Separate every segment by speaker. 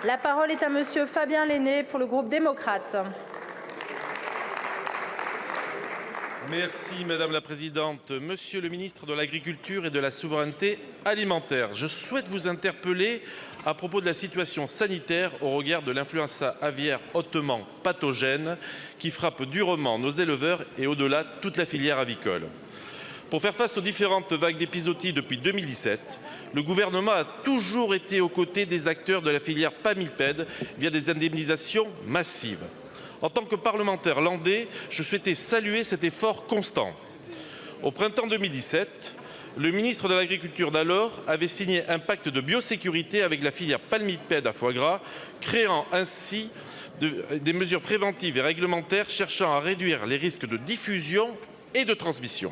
Speaker 1: La parole est à monsieur Fabien Lainé pour le groupe démocrate.
Speaker 2: Merci Madame la Présidente. Monsieur le ministre de l'Agriculture et de la Souveraineté alimentaire, je souhaite vous interpeller à propos de la situation sanitaire au regard de l'influenza aviaire hautement pathogène qui frappe durement nos éleveurs et au-delà toute la filière avicole. Pour faire face aux différentes vagues d'épizootie depuis 2017, le gouvernement a toujours été aux côtés des acteurs de la filière palmipède via des indemnisations massives. En tant que parlementaire landais, je souhaitais saluer cet effort constant. Au printemps 2017, le ministre de l'Agriculture d'alors avait signé un pacte de biosécurité avec la filière palmipède à foie gras, créant ainsi des mesures préventives et réglementaires cherchant à réduire les risques de diffusion et de transmission.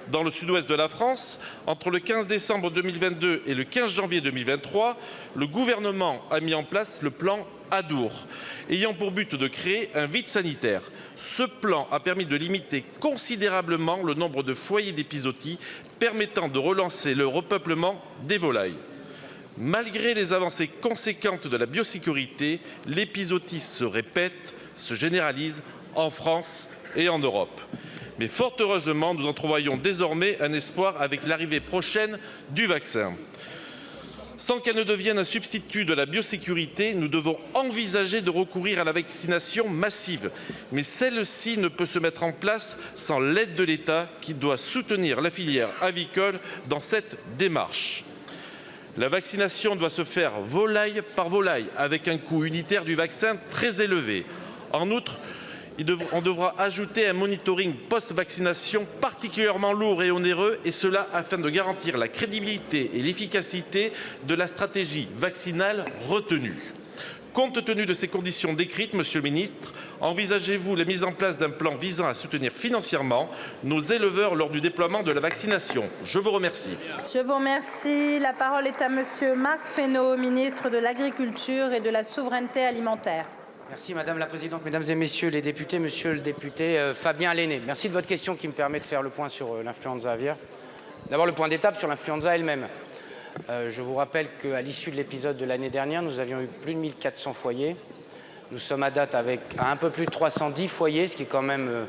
Speaker 2: Dans le sud-ouest de la France, entre le 15 décembre 2022 et le 15 janvier 2023, le gouvernement a mis en place le plan Adour, ayant pour but de créer un vide sanitaire. Ce plan a permis de limiter considérablement le nombre de foyers d'épizootie, permettant de relancer le repeuplement des volailles. Malgré les avancées conséquentes de la biosécurité, l'épizootie se répète, se généralise en France et en Europe. Mais fort heureusement, nous entrevoyons désormais un espoir avec l'arrivée prochaine du vaccin. Sans qu'elle ne devienne un substitut de la biosécurité, nous devons envisager de recourir à la vaccination massive. Mais celle-ci ne peut se mettre en place sans l'aide de l'État qui doit soutenir la filière avicole dans cette démarche. La vaccination doit se faire volaille par volaille, avec un coût unitaire du vaccin très élevé. En outre, on devra ajouter un monitoring post-vaccination particulièrement lourd et onéreux, et cela afin de garantir la crédibilité et l'efficacité de la stratégie vaccinale retenue. Compte tenu de ces conditions décrites, Monsieur le ministre, envisagez-vous la mise en place d'un plan visant à soutenir financièrement nos éleveurs lors du déploiement de la vaccination? Je vous remercie.
Speaker 1: Je vous remercie. La parole est à monsieur Marc Fesneau, ministre de l'Agriculture et de la Souveraineté alimentaire.
Speaker 3: Merci Madame la Présidente, Mesdames et Messieurs les députés, Monsieur le député Fabien Lainé. Merci de votre question qui me permet de faire le point sur l'influenza aviaire. D'abord le point d'étape sur l'influenza elle-même. Je vous rappelle qu'à l'issue de l'épisode de l'année dernière, nous avions eu plus de 1400 foyers. Nous sommes à date à un peu plus de 310 foyers, ce qui est quand même...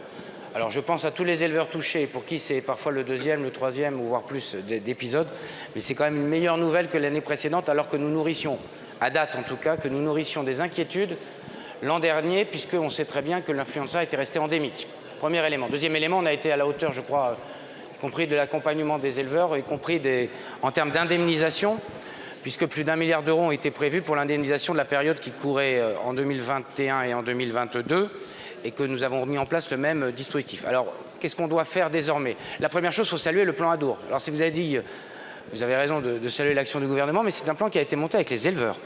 Speaker 3: alors je pense à tous les éleveurs touchés, pour qui c'est parfois le deuxième, le troisième, ou voire plus d'épisodes. Mais c'est quand même une meilleure nouvelle que l'année précédente, alors que nous nourrissions, à date en tout cas, que nous nourrissions des inquiétudes l'an dernier, puisqu'on sait très bien que l'influenza était restée endémique. Premier élément. Deuxième élément, on a été à la hauteur, je crois, y compris de l'accompagnement des éleveurs, y compris en termes d'indemnisation, puisque plus d'1 milliard d'euros ont été prévus pour l'indemnisation de la période qui courait en 2021 et en 2022, et que nous avons mis en place le même dispositif. Alors, qu'est-ce qu'on doit faire désormais? La première chose, il faut saluer le plan Adour. Alors, si vous avez dit, vous avez raison de saluer l'action du gouvernement, mais c'est un plan qui a été monté avec les éleveurs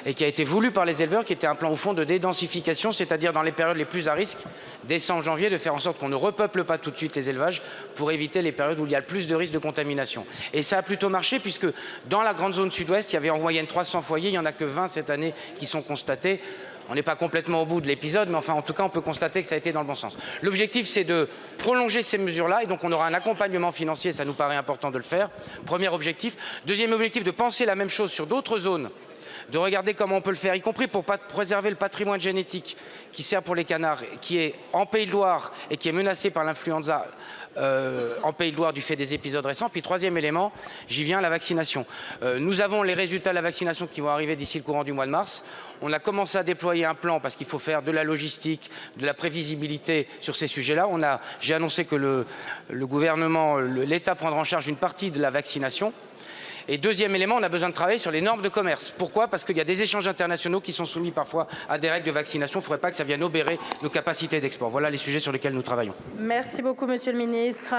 Speaker 3: et qui a été voulu par les éleveurs, qui était un plan au fond de dédensification, c'est-à-dire dans les périodes les plus à risque, décembre, janvier, de faire en sorte qu'on ne repeuple pas tout de suite les élevages pour éviter les périodes où il y a le plus de risques de contamination. Et ça a plutôt marché puisque dans la grande zone sud-ouest, il y avait en moyenne 300 foyers, il n'y en a que 20 cette année qui sont constatés. On n'est pas complètement au bout de l'épisode, mais enfin, en tout cas, on peut constater que ça a été dans le bon sens. L'objectif, c'est de prolonger ces mesures-là, et donc on aura un accompagnement financier, ça nous paraît important de le faire. Premier objectif. Deuxième objectif, de penser la même chose sur d'autres zones, de regarder comment on peut le faire, y compris pour préserver le patrimoine génétique qui sert pour les canards, qui est en Pays de Loire et qui est menacé par l'influenza en Pays de Loire du fait des épisodes récents. Puis troisième élément, j'y viens, la vaccination. Nous avons les résultats de la vaccination qui vont arriver d'ici le courant du mois de mars. On a commencé à déployer un plan parce qu'il faut faire de la logistique, de la prévisibilité sur ces sujets-là. J'ai annoncé que le gouvernement, l'État prendra en charge une partie de la vaccination. Et deuxième élément, on a besoin de travailler sur les normes de commerce. Pourquoi? Parce qu'il y a des échanges internationaux qui sont soumis parfois à des règles de vaccination. Il ne faudrait pas que ça vienne obérer nos capacités d'export. Voilà les sujets sur lesquels nous travaillons.
Speaker 1: Merci beaucoup, monsieur le ministre.